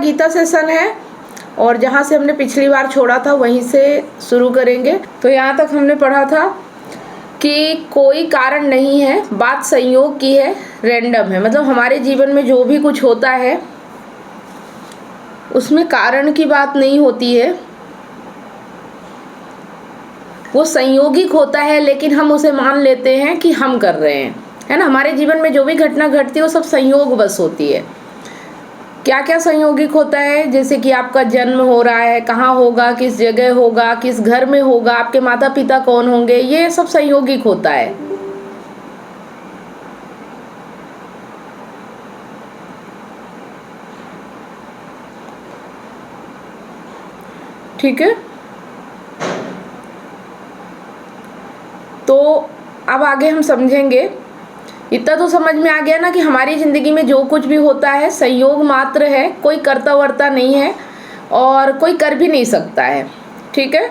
Gita session है और जहाँ से हमने पिछली बार छोड़ा था वहीं से शुरू करेंगे। तो यहाँ तक हमने पढ़ा था कि कोई कारण नहीं है, बात संयोग की है, रैंडम है। मतलब हमारे जीवन में जो भी कुछ होता है उसमें कारण की बात नहीं होती है, वो संयोगिक होता है, लेकिन हम उसे मान लेते हैं कि हम कर रहे हैं, है ना। हमारे जीवन में जो भी घटना घटती है वो सब संयोग बस होती है। क्या क्या संयोगिक होता है, जैसे कि आपका जन्म हो रहा है, कहाँ होगा, किस जगह होगा, किस घर में होगा, आपके माता पिता कौन होंगे, ये सब संयोगिक होता है। ठीक है, तो अब आगे हम समझेंगे। इतना तो समझ में आ गया ना कि हमारी ज़िंदगी में जो कुछ भी होता है संयोग मात्र है, कोई कर्ता वर्ता नहीं है और कोई कर भी नहीं सकता है। ठीक है,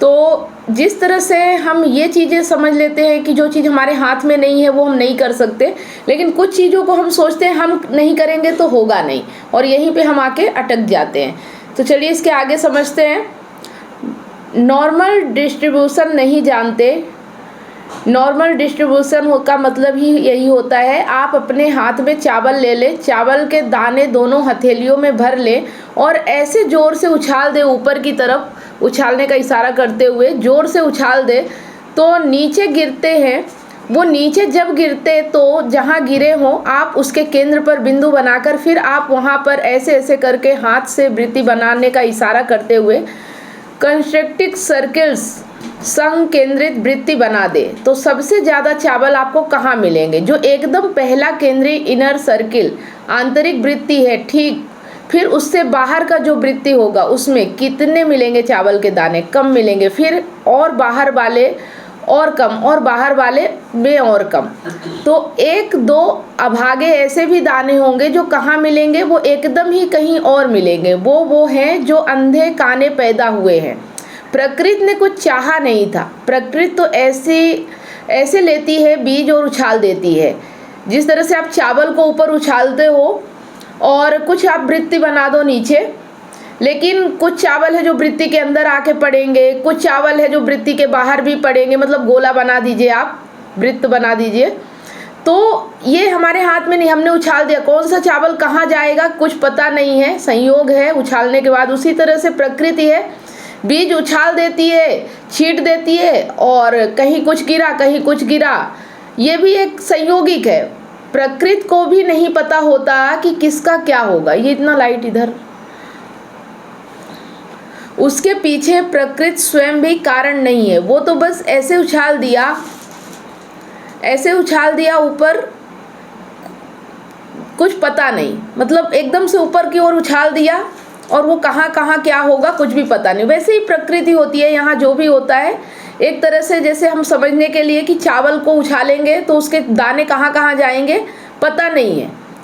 तो जिस तरह से हम ये चीज़ें समझ लेते हैं कि जो चीज़ हमारे हाथ में नहीं है वो हम नहीं कर सकते, लेकिन कुछ चीज़ों को हम सोचते हैं हम नहीं करेंगे तो होगा नहीं, और यहीं पे हम आके अटक जाते हैं। तो चलिए इसके आगे समझते हैं। नॉर्मल डिस्ट्रीब्यूशन नहीं जानते। नॉर्मल डिस्ट्रीब्यूशन का मतलब ही यही होता है, आप अपने हाथ में चावल ले लें, चावल के दाने दोनों हथेलियों में भर लें और ऐसे ज़ोर से उछाल दें ऊपर की तरफ, उछालने का इशारा करते हुए ज़ोर से उछाल दें तो नीचे गिरते हैं। वो नीचे जब गिरते तो जहाँ गिरे हों आप उसके केंद्र पर बिंदु बनाकर फिर आप वहाँ पर ऐसे ऐसे करके हाथ से वृत्ति बनाने का इशारा करते हुए कंस्ट्रक्टिव सर्किल्स संग केंद्रित वृत्ति बना दे। तो सबसे ज़्यादा चावल आपको कहाँ मिलेंगे? जो एकदम पहला केंद्रीय इनर सर्किल आंतरिक वृत्ति है, ठीक, फिर उससे बाहर का जो वृत्ति होगा उसमें कितने मिलेंगे चावल के दाने? कम मिलेंगे। फिर और बाहर वाले और कम, और बाहर वाले में और कम। तो एक दो अभागे ऐसे भी दाने होंगे जो कहाँ मिलेंगे? वो एकदम ही कहीं और मिलेंगे। वो हैं जो अंधे काने पैदा हुए हैं। प्रकृति ने कुछ चाहा नहीं था। प्रकृति तो ऐसे लेती है बीज और उछाल देती है। जिस तरह से आप चावल को ऊपर उछालते हो और कुछ आप वृत्ति बना दो नीचे, लेकिन कुछ चावल है जो वृत्ति के अंदर आके पड़ेंगे, कुछ चावल है जो वृत्ति के बाहर भी पड़ेंगे। मतलब गोला बना दीजिए, आप वृत्त बना दीजिए। तो ये हमारे हाथ में नहीं, हमने उछाल दिया, कौन सा चावल कहाँ जाएगा कुछ पता नहीं है, संयोग है उछालने के बाद। उसी तरह से प्रकृति है, बीज उछाल देती है, छींट देती है और कहीं कुछ गिरा कहीं कुछ गिरा। ये भी एक संयोगिक है। प्रकृति को भी नहीं पता होता कि किसका क्या होगा। ये इतना लाइट इधर, उसके पीछे प्रकृति स्वयं भी कारण नहीं है। वो तो बस ऐसे उछाल दिया, ऐसे उछाल दिया ऊपर, कुछ पता नहीं, मतलब एकदम से ऊपर की ओर उछाल दिया और वो कहाँ कहाँ क्या होगा कुछ भी पता नहीं। वैसे ही प्रकृति होती है, यहाँ जो भी होता है एक तरह से जैसे हम समझने के लिए कि चावल को उछालेंगे तो उसके दाने कहाँ कहाँ जाएंगे पता नहीं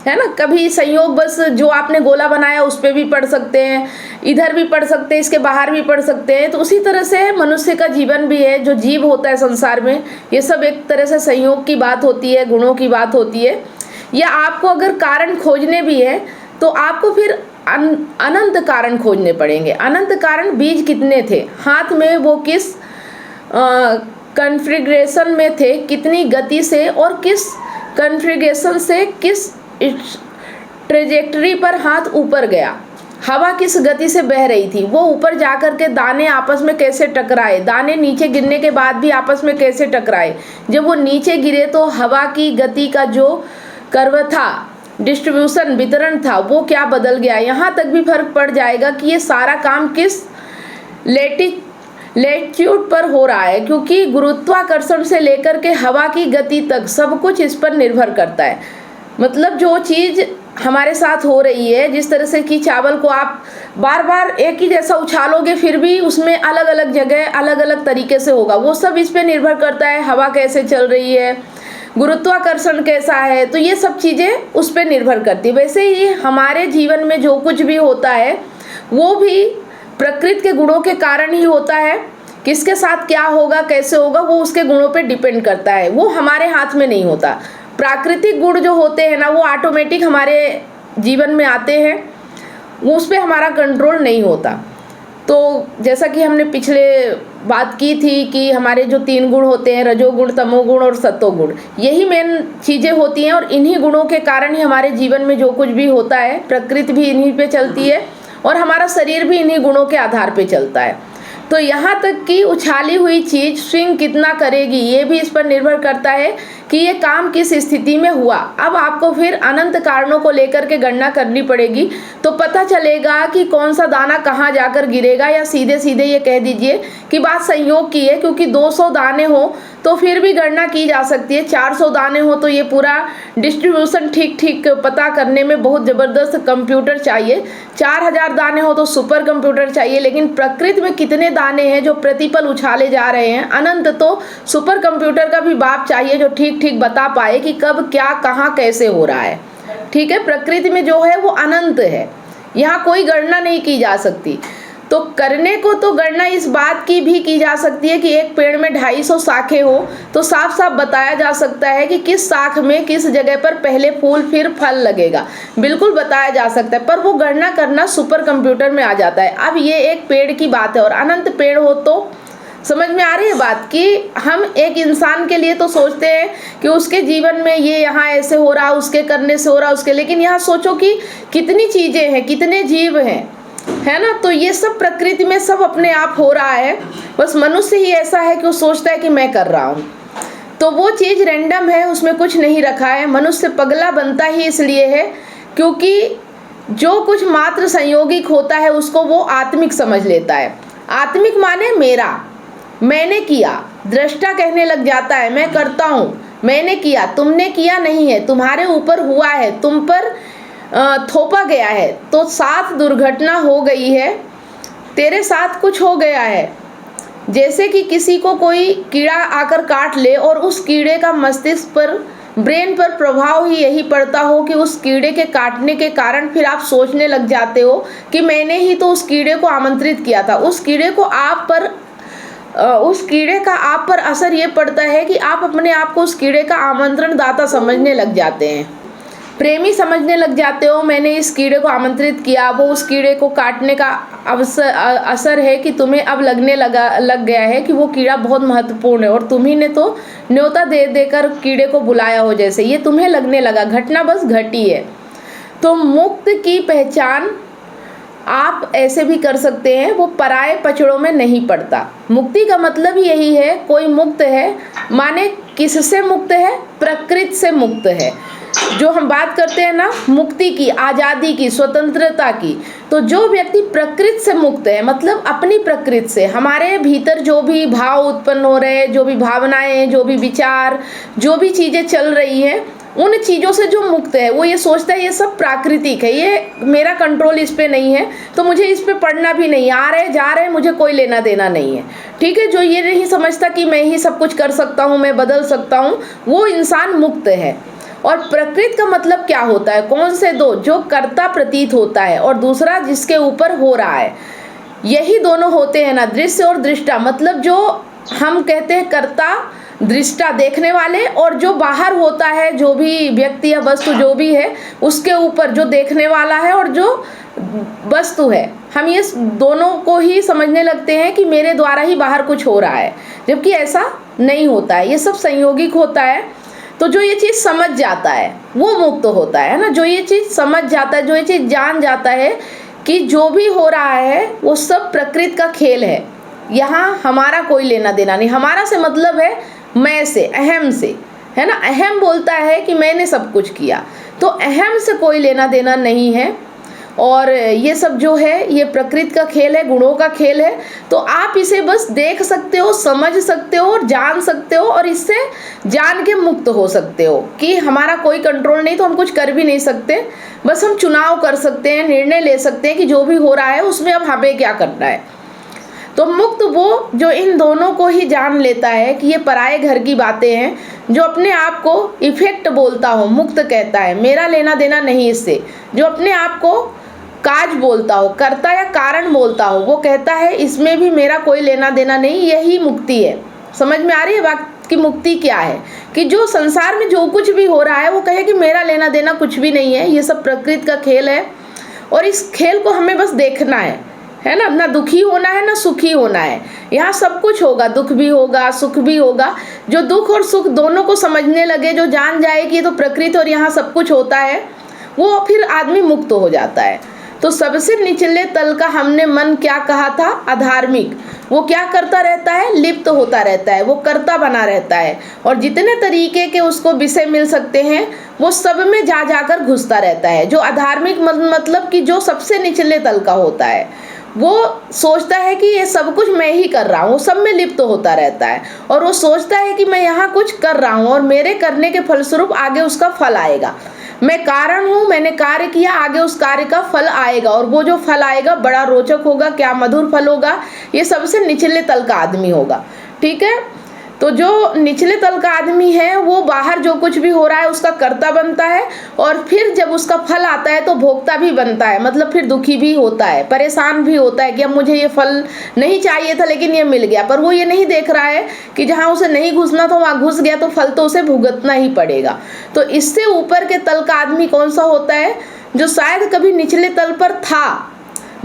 है ना। कभी संयोग बस जो आपने गोला बनाया उस पर भी पढ़ सकते हैं, इधर भी पढ़ सकते हैं, इसके बाहर भी पढ़ सकते हैं। तो उसी तरह से मनुष्य का जीवन भी है, जो जीव होता है संसार में, ये सब एक तरह से संयोग की बात होती है, गुणों की बात होती है। या आपको अगर कारण खोजने भी है तो आपको फिर अनंत कारण खोजने पड़ेंगे। अनंत कारण बीज कितने थे हाथ में, वो किस कन्फिग्रेशन में थे, कितनी गति से और किस कन्फिग्रेशन से किस ट्रेजेक्टरी पर हाथ ऊपर गया, हवा किस गति से बह रही थी, वो ऊपर जाकर के दाने आपस में कैसे टकराए, दाने नीचे गिरने के बाद भी आपस में कैसे टकराए, जब वो नीचे गिरे तो हवा की गति का जो कर्व था, डिस्ट्रीब्यूशन वितरण था, वो क्या बदल गया। यहाँ तक भी फर्क पड़ जाएगा कि ये सारा काम किस लैटिट्यूड पर हो रहा है, क्योंकि गुरुत्वाकर्षण से लेकर के हवा की गति तक सब कुछ इस पर निर्भर करता है। मतलब जो चीज़ हमारे साथ हो रही है, जिस तरह से कि चावल को आप बार बार एक ही जैसा उछालोगे फिर भी उसमें अलग अलग जगह अलग अलग तरीके से होगा, वो सब इस पर निर्भर करता है। हवा कैसे चल रही है, गुरुत्वाकर्षण कैसा है, तो ये सब चीज़ें उस पर निर्भर करती है। वैसे ही हमारे जीवन में जो कुछ भी होता है वो भी प्रकृति के गुणों के कारण ही होता है। किसके साथ क्या होगा कैसे होगा वो उसके गुणों पे डिपेंड करता है, वो हमारे हाथ में नहीं होता। प्राकृतिक गुण जो होते हैं ना वो ऑटोमेटिक हमारे जीवन में आते हैं वो उस पर हमारा कंट्रोल नहीं होता। तो जैसा कि हमने पिछले बात की थी कि हमारे जो 3 गुण होते हैं, रजोगुण, तमोगुण और सत्वगुण, यही मेन चीज़ें होती हैं और इन्हीं गुणों के कारण ही हमारे जीवन में जो कुछ भी होता है, प्रकृति भी इन्हीं पे चलती है और हमारा शरीर भी इन्हीं गुणों के आधार पे चलता है। तो यहाँ तक कि उछाली हुई चीज़ स्विंग कितना करेगी ये भी इस पर निर्भर करता है कि ये काम किस स्थिति में हुआ। अब आपको फिर अनंत कारणों को लेकर के गणना करनी पड़ेगी, तो पता चलेगा कि कौन सा दाना कहाँ जाकर गिरेगा। या सीधे सीधे ये कह दीजिए कि बात संयोग की है, क्योंकि 200 दाने हो तो फिर भी गणना की जा सकती है, 400 दाने हो तो ये पूरा डिस्ट्रीब्यूशन ठीक ठीक पता करने में बहुत ज़बरदस्त कंप्यूटर चाहिए, 4000 दाने हो तो सुपर कंप्यूटर चाहिए। लेकिन प्रकृति में कितने दाने हैं जो प्रतिपल उछाले जा रहे हैं, अनंत, तो सुपर कंप्यूटर का भी बाप चाहिए जो ठीक ठीक बता पाए कि कब क्या कहाँ कैसे हो रहा है। ठीक है, प्रकृति में जो है वो अनंत है, यहाँ कोई गणना नहीं की जा सकती। तो करने को तो गणना इस बात की भी की जा सकती है कि एक पेड़ में 250 शाखें हो तो साफ साफ बताया जा सकता है कि किस शाख में किस जगह पर पहले फूल फिर फल लगेगा, बिल्कुल बताया जा सकता है। पर वो गणना करना सुपर कंप्यूटर में आ जाता है। अब ये एक पेड़ की बात है और अनंत पेड़ हो तो समझ में आ रही है बात कि हम एक इंसान के लिए तो सोचते हैं कि उसके जीवन में ये यहाँ ऐसे हो रहा, उसके करने से हो रहा, उसके, लेकिन यहाँ सोचो कि कितनी चीज़ें हैं, कितने जीव हैं, है ना। तो ये सब प्रकृति में सब अपने आप हो रहा है, बस मनुष्य ही ऐसा है कि वो सोचता है कि मैं कर रहा हूँ। तो वो चीज़ रैंडम है, उसमें कुछ नहीं रखा है। मनुष्य पगला बनता ही इसलिए है क्योंकि जो कुछ मात्र संयोगिक होता है उसको वो आत्मिक समझ लेता है। आत्मिक माने मेरा, मैंने किया, दृष्टा कहने लग जाता है मैं करता हूँ, मैंने किया, तुमने किया नहीं है, तुम्हारे ऊपर हुआ है, तुम पर थोपा गया है। तो साथ दुर्घटना हो गई है, तेरे साथ कुछ हो गया है, जैसे कि किसी को कोई कीड़ा आकर काट ले और उस कीड़े का मस्तिष्क पर, ब्रेन पर प्रभाव ही यही पड़ता हो कि उस कीड़े के काटने के कारण फिर आप सोचने लग जाते हो कि मैंने ही तो उस कीड़े को आमंत्रित किया था। उस कीड़े का आप पर असर ये पड़ता है कि आप अपने आप को उस कीड़े का आमंत्रण दाता समझने लग जाते हैं, प्रेमी समझने लग जाते हो। मैंने इस कीड़े को आमंत्रित किया, वो उस कीड़े को काटने का असर है कि तुम्हें अब लग गया है कि वो कीड़ा बहुत महत्वपूर्ण है और तुम्ही ने तो न्योता दे देकर कीड़े को बुलाया हो, जैसे ये तुम्हें लगने लगा। घटना बस घटी है। तो मुक्त की पहचान आप ऐसे भी कर सकते हैं, वो पराये पचड़ों में नहीं पड़ता। मुक्ति का मतलब यही है, कोई मुक्त है माने किससे मुक्त है, प्रकृति से मुक्त है। जो हम बात करते हैं ना मुक्ति की, आज़ादी की, स्वतंत्रता की, तो जो व्यक्ति प्रकृति से मुक्त है, मतलब अपनी प्रकृति से, हमारे भीतर जो भी भाव उत्पन्न हो रहे हैं, जो भी भावनाएं, जो भी विचार, जो भी चीज़ें चल रही हैं, उन चीज़ों से जो मुक्त है वो ये सोचता है ये सब प्राकृतिक है, ये मेरा कंट्रोल इस पे नहीं है, तो मुझे इस पे पढ़ना भी नहीं, आ रहे जा रहे मुझे कोई लेना देना नहीं है। ठीक है, जो ये नहीं समझता कि मैं ही सब कुछ कर सकता हूँ, मैं बदल सकता हूँ, वो इंसान मुक्त है। और प्रकृति का मतलब क्या होता है, कौन से दो, जो कर्ता प्रतीत होता है और दूसरा जिसके ऊपर हो रहा है, यही दोनों होते हैं ना, दृश्य और दृष्टा। मतलब जो हम कहते हैं कर्ता, दृष्टा देखने वाले, और जो बाहर होता है, जो भी व्यक्ति या वस्तु जो भी है, उसके ऊपर जो देखने वाला है और जो वस्तु है, हम ये दोनों को ही समझने लगते हैं कि मेरे द्वारा ही बाहर कुछ हो रहा है, जबकि ऐसा नहीं होता है, ये सब संयोगिक होता है। तो जो ये चीज़ समझ जाता है वो मुक्त होता है ना, जो ये चीज़ समझ जाता है, जो ये चीज़ जान जाता है कि जो भी हो रहा है वो सब प्रकृति का खेल है, यहाँ हमारा कोई लेना देना नहीं। हमारा से मतलब है मैं से, अहम से, है ना। अहम बोलता है कि मैंने सब कुछ किया, तो अहम से कोई लेना देना नहीं है। और ये सब जो है ये प्रकृति का खेल है, गुणों का खेल है। तो आप इसे बस देख सकते हो, समझ सकते हो और जान सकते हो, और इससे जान के मुक्त हो सकते हो कि हमारा कोई कंट्रोल नहीं, तो हम कुछ कर भी नहीं सकते, बस हम चुनाव कर सकते हैं, निर्णय ले सकते हैं कि जो भी हो रहा है उसमें अब हमें क्या करना है। तो मुक्त वो जो इन दोनों को ही जान लेता है कि ये पराये घर की बातें हैं, जो अपने आप को इफेक्ट बोलता हो, मुक्त कहता है, मेरा लेना देना नहीं इससे। जो अपने आप को काज बोलता हो, कर्ता या कारण बोलता हो, वो कहता है इसमें भी मेरा कोई लेना देना नहीं, यही मुक्ति है। समझ में आ रही है बात की मुक्ति क्या है, कि जो संसार में जो कुछ भी हो रहा है वो कहे कि मेरा लेना देना कुछ भी नहीं है, ये सब प्रकृति का खेल है। और इस खेल को हमें बस देखना है ना। ना दुखी होना है ना सुखी होना है, यहाँ सब कुछ होगा, दुख भी होगा सुख भी होगा। जो दुख और सुख दोनों को समझने लगे, जो जान जाए कि ये तो प्रकृति और यहाँ सब कुछ होता है, वो फिर आदमी मुक्त हो जाता है। तो सबसे निचले तल का हमने मन क्या कहा था? अधार्मिक। वो क्या करता रहता है? लिप्त होता रहता है, वो कर्ता बना रहता है, और जितने तरीके के उसको विषय मिल सकते हैं वो सब में जा जाकर घुसता रहता है। जो अधार्मिक मतलब कि जो सबसे निचले तल का होता है, वो सोचता है कि ये सब कुछ मैं ही कर रहा हूँ, वो सब में लिप्त होता रहता है, और वो सोचता है कि मैं यहाँ कुछ कर रहा हूँ और मेरे करने के फलस्वरूप आगे उसका फल आएगा। मैं कारण हूँ, मैंने कार्य किया, आगे उस कार्य का फल आएगा, और वो जो फल आएगा बड़ा रोचक होगा, क्या मधुर फल होगा। ये सबसे निचले तल का आदमी होगा, ठीक है। तो जो निचले तल का आदमी है वो बाहर जो कुछ भी हो रहा है उसका कर्ता बनता है, और फिर जब उसका फल आता है तो भोक्ता भी बनता है। मतलब फिर दुखी भी होता है, परेशान भी होता है कि अब मुझे ये फल नहीं चाहिए था लेकिन ये मिल गया। पर वो ये नहीं देख रहा है कि जहाँ उसे नहीं घुसना था वहाँ घुस गया, तो फल तो उसे भुगतना ही पड़ेगा। तो इससे ऊपर के तल का आदमी कौन सा होता है? जो शायद कभी निचले तल पर था,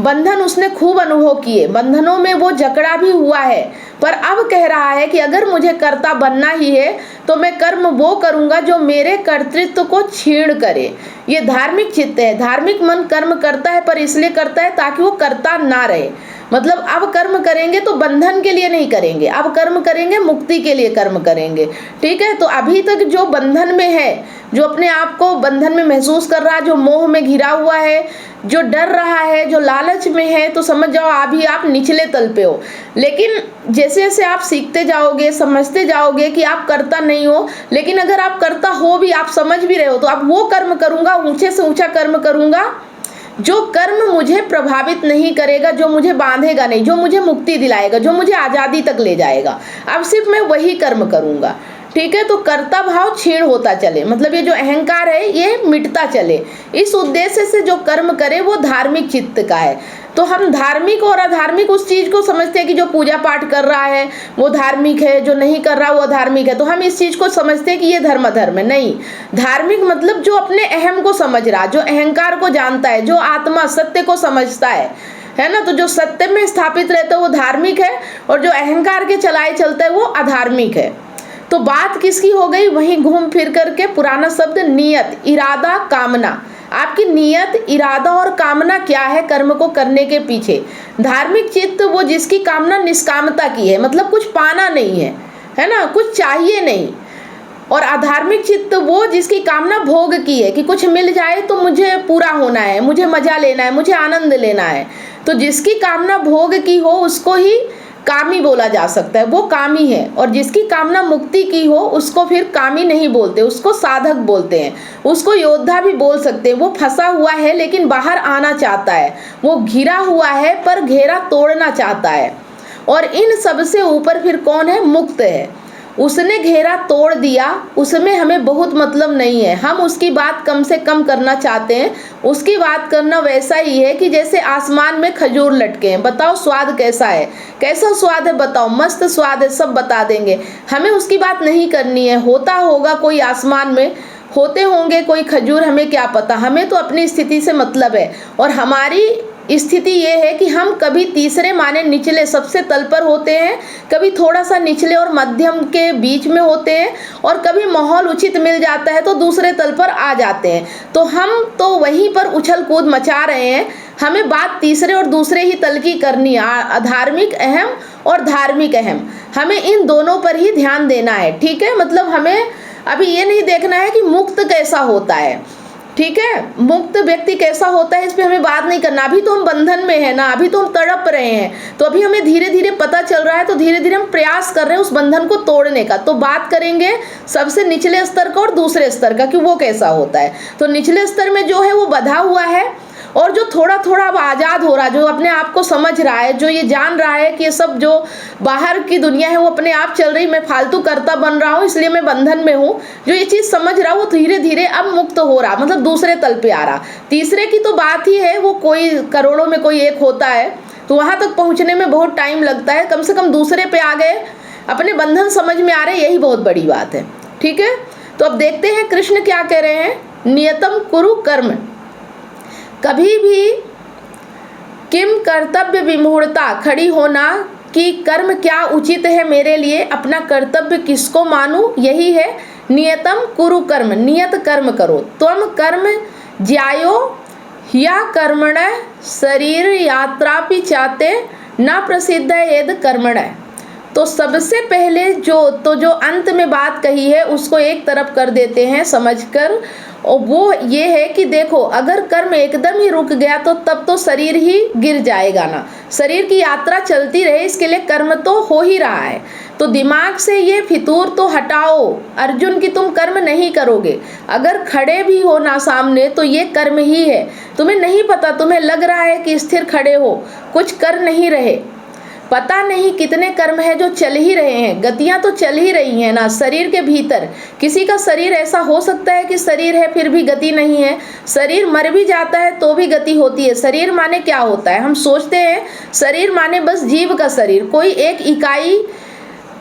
बंधन उसने खूब अनुभव किए, बंधनों में वो जकड़ा भी हुआ है, पर अब कह रहा है कि अगर मुझे कर्ता बनना ही है तो मैं कर्म वो करूंगा जो मेरे कर्तृत्व को छीण करे। ये धार्मिक चित्त है। धार्मिक मन कर्म करता है, पर इसलिए करता है ताकि वो कर्ता ना रहे। मतलब अब कर्म करेंगे तो बंधन के लिए नहीं करेंगे, अब कर्म करेंगे मुक्ति के लिए कर्म करेंगे, ठीक है। तो अभी तक जो बंधन में है, जो अपने आप को बंधन में महसूस कर रहा है, जो मोह में घिरा हुआ है, जो डर रहा है, जो लालच में है, तो समझ जाओ अभी आप निचले तल पे हो। लेकिन जैसे जैसे आप सीखते जाओगे, समझते जाओगे कि आप कर्ता नहीं हो, लेकिन अगर आप कर्ता हो भी, आप समझ भी रहे हो, तो आप वो कर्म करूंगा, ऊंचे से ऊंचा कर्म करूंगा जो कर्म मुझे प्रभावित नहीं करेगा, जो मुझे बांधेगा नहीं, जो मुझे मुक्ति दिलाएगा, जो मुझे आज़ादी तक ले जाएगा। अब सिर्फ मैं वही कर्म करूंगा, ठीक है। तो कर्ता भाव क्षीण होता चले, मतलब ये जो अहंकार है ये मिटता चले। इस उद्देश्य से जो कर्म करे वो धार्मिक चित्त का है। तो हम धार्मिक और अधार्मिक उस चीज को समझते हैं कि जो पूजा पाठ कर रहा है वो धार्मिक है, जो नहीं कर रहा वो अधार्मिक है। तो हम इस चीज को समझते हैं कि ये धर्म अधर्म है। नहीं, धार्मिक मतलब जो अपने अहम को समझ रहा, जो अहंकार को जानता है, जो आत्मा सत्य को समझता है ना। तो जो सत्य में स्थापित रहता है वो धार्मिक है, और जो अहंकार के चलाए चलता है वो अधार्मिक है। तो बात किसकी हो गई? वहीं घूम फिर करके पुराना शब्द नियत, इरादा, कामना। आपकी नियत, इरादा और कामना क्या है कर्म को करने के पीछे? धार्मिक चित्त वो जिसकी कामना निष्कामता की है, मतलब कुछ पाना नहीं है ना, कुछ चाहिए नहीं। और अधार्मिक चित्त वो जिसकी कामना भोग की है कि कुछ मिल जाए तो मुझे पूरा होना है, मुझे मजा लेना है, मुझे आनंद लेना है। तो जिसकी कामना भोग की हो उसको ही कामी बोला जा सकता है, वो कामी है। और जिसकी कामना मुक्ति की हो उसको फिर कामी नहीं बोलते, उसको साधक बोलते हैं, उसको योद्धा भी बोल सकते हैं। वो फंसा हुआ है लेकिन बाहर आना चाहता है, वो घिरा हुआ है पर घेरा तोड़ना चाहता है। और इन सबसे ऊपर फिर कौन है? मुक्त है। उसने घेरा तोड़ दिया, उसमें हमें बहुत मतलब नहीं है, हम उसकी बात कम से कम करना चाहते हैं। उसकी बात करना वैसा ही है कि जैसे आसमान में खजूर लटके हैं, बताओ स्वाद कैसा है, कैसा स्वाद है बताओ, मस्त स्वाद है, सब बता देंगे। हमें उसकी बात नहीं करनी है। होता होगा कोई आसमान में, होते होंगे कोई खजूर, हमें क्या पता। हमें तो अपनी स्थिति से मतलब है, और हमारी स्थिति ये है कि हम कभी तीसरे माने निचले सबसे तल पर होते हैं, कभी थोड़ा सा निचले और मध्यम के बीच में होते हैं, और कभी माहौल उचित मिल जाता है तो दूसरे तल पर आ जाते हैं। तो हम तो वहीं पर उछल कूद मचा रहे हैं। हमें बात तीसरे और दूसरे ही तल की करनी है, अधार्मिक अहम और धार्मिक अहम, हमें इन दोनों पर ही ध्यान देना है, ठीक है। मतलब हमें अभी ये नहीं देखना है कि मुक्त कैसा होता है, ठीक है, मुक्त व्यक्ति कैसा होता है इस पे हमें बात नहीं करना। अभी तो हम बंधन में है ना, अभी तो हम तड़प रहे हैं, तो अभी हमें धीरे धीरे पता चल रहा है, तो धीरे धीरे हम प्रयास कर रहे हैं उस बंधन को तोड़ने का। तो बात करेंगे सबसे निचले स्तर का और दूसरे स्तर का कि वो कैसा होता है। तो निचले स्तर में जो है वो बंधा हुआ है, और जो थोड़ा थोड़ा अब आज़ाद हो रहा है, जो अपने आप को समझ रहा है, जो ये जान रहा है कि ये सब जो बाहर की दुनिया है वो अपने आप चल रही, मैं फालतू कर्ता बन रहा हूँ इसलिए मैं बंधन में हूँ, जो ये चीज़ समझ रहा वो धीरे धीरे अब मुक्त हो रहा, मतलब दूसरे तल पे आ रहा। तीसरे की तो बात ही है, वो कोई करोड़ों में कोई एक होता है, तो वहाँ तक पहुँचने में बहुत टाइम लगता है। कम से कम दूसरे पे आ गए, अपने बंधन समझ में आ रहे, यही बहुत बड़ी बात है, ठीक है। तो अब देखते हैं कृष्ण क्या कह रहे हैं। नियतम कुरु कर्म, कभी भी किम कर्तव्य विमूढ़ता खड़ी होना कि कर्म क्या उचित है मेरे लिए, अपना कर्तव्य किसको मानूं, यही है नियतम कुरु कर्म, नियत कर्म करो। त्वम कर्म ज्यायो या कर्मण शरीर यात्रापि चाहते न प्रसिद्ध यद कर्मण। तो सबसे पहले जो अंत में बात कही है उसको एक तरफ कर देते हैं समझकर, और वो ये है कि देखो अगर कर्म एकदम ही रुक गया तो तब तो शरीर ही गिर जाएगा ना, शरीर की यात्रा चलती रहे इसके लिए कर्म तो हो ही रहा है। तो दिमाग से ये फितूर तो हटाओ अर्जुन कि तुम कर्म नहीं करोगे। अगर खड़े भी हो ना सामने तो ये कर्म ही है, तुम्हें नहीं पता, तुम्हें लग रहा है कि स्थिर खड़े हो, कुछ कर नहीं रहे, पता नहीं कितने कर्म है जो चल ही रहे हैं, गतियां तो चल ही रही हैं ना शरीर के भीतर। किसी का शरीर ऐसा हो सकता है कि शरीर है फिर भी गति नहीं है, शरीर मर भी जाता है तो भी गति होती है। शरीर माने क्या होता है, हम सोचते हैं शरीर माने बस जीव का शरीर, कोई एक इकाई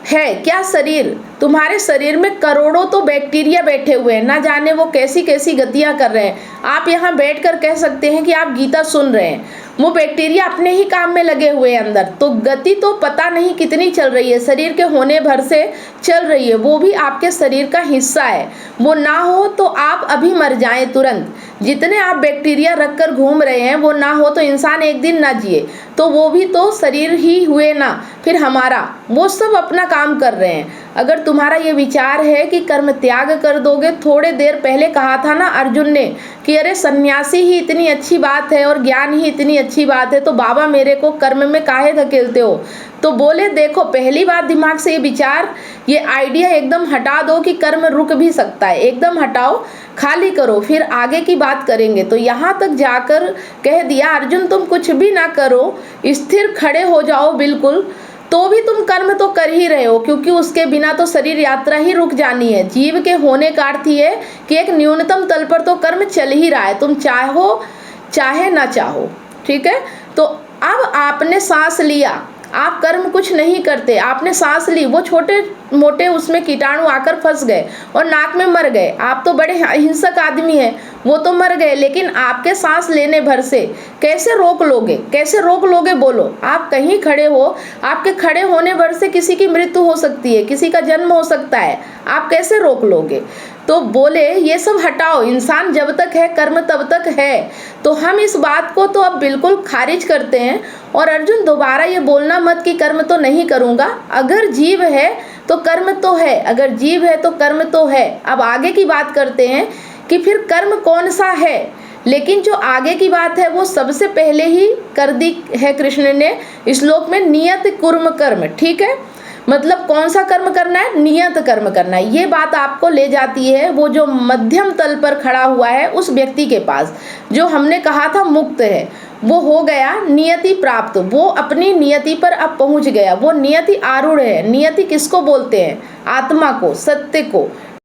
है क्या शरीर? तुम्हारे शरीर में करोड़ों तो बैक्टीरिया बैठे हुए हैं, ना जाने वो कैसी कैसी गतियां कर रहे हैं। आप यहाँ बैठकर कह सकते हैं कि आप गीता सुन रहे हैं, वो बैक्टीरिया अपने ही काम में लगे हुए हैं अंदर। तो गति तो पता नहीं कितनी चल रही है, शरीर के होने भर से चल रही है, वो भी आपके शरीर का हिस्सा है। वो ना हो तो आप अभी मर जाएं तुरंत। जितने आप बैक्टीरिया रखकर घूम रहे हैं वो ना हो तो इंसान एक दिन ना जिए, तो वो भी तो शरीर ही हुए ना, फिर हमारा वो सब अपना काम कर रहे हैं। अगर तुम्हारा ये विचार है कि कर्म त्याग कर दोगे, थोड़े देर पहले कहा था ना अर्जुन ने कि अरे सन्यासी ही इतनी अच्छी बात है और ज्ञान ही इतनी अच्छी बात है, तो बाबा मेरे को कर्म में काहे धकेलते हो? तो बोले देखो पहली बात दिमाग से ये विचार, ये आइडिया एकदम हटा दो कि कर्म रुक भी सकता है, एकदम हटाओ, खाली करो, फिर आगे की बात करेंगे। तो यहाँ तक जाकर कह दिया अर्जुन तुम कुछ भी ना करो, स्थिर खड़े हो जाओ बिल्कुल, तो भी तुम कर्म तो कर ही रहे हो, क्योंकि उसके बिना तो शरीर यात्रा ही रुक जानी है। जीव के होने का अर्थ है कि एक न्यूनतम तल पर तो कर्म चल ही रहा है, तुम चाहो चाहे ना चाहो, ठीक है। तो अब आपने सांस लिया, आप कर्म कुछ नहीं करते, आपने सांस ली, वो छोटे मोटे उसमें कीटाणु आकर फंस गए और नाक में मर गए। आप तो बड़े हिंसक आदमी हैं, वो तो मर गए, लेकिन आपके सांस लेने भर से कैसे रोक लोगे, कैसे रोक लोगे बोलो? आप कहीं खड़े हो, आपके खड़े होने भर से किसी की मृत्यु हो सकती है, किसी का जन्म हो सकता है, आप कैसे रोक लोगे? तो बोले ये सब हटाओ, इंसान जब तक है कर्म तब तक है। तो हम इस बात को तो अब बिल्कुल खारिज करते हैं, और अर्जुन दोबारा ये बोलना मत कि कर्म तो नहीं करूँगा। अगर जीव है तो कर्म तो है, अगर जीव है तो कर्म तो है। अब आगे की बात करते हैं कि फिर कर्म कौन सा है, लेकिन जो आगे की बात है वो सबसे पहले ही कर दी है कृष्ण ने श्लोक में, नियत कुर्म कर्म, ठीक है। मतलब कौन सा कर्म करना है? नियत कर्म करना है। ये बात आपको ले जाती है वो जो मध्यम तल पर खड़ा हुआ है उस व्यक्ति के पास, जो हमने कहा था मुक्त है, वो हो गया नियति प्राप्त, वो अपनी नियति पर अब पहुंच गया, वो नियति आरूढ़ है। नियति किसको बोलते हैं? आत्मा को, सत्य को,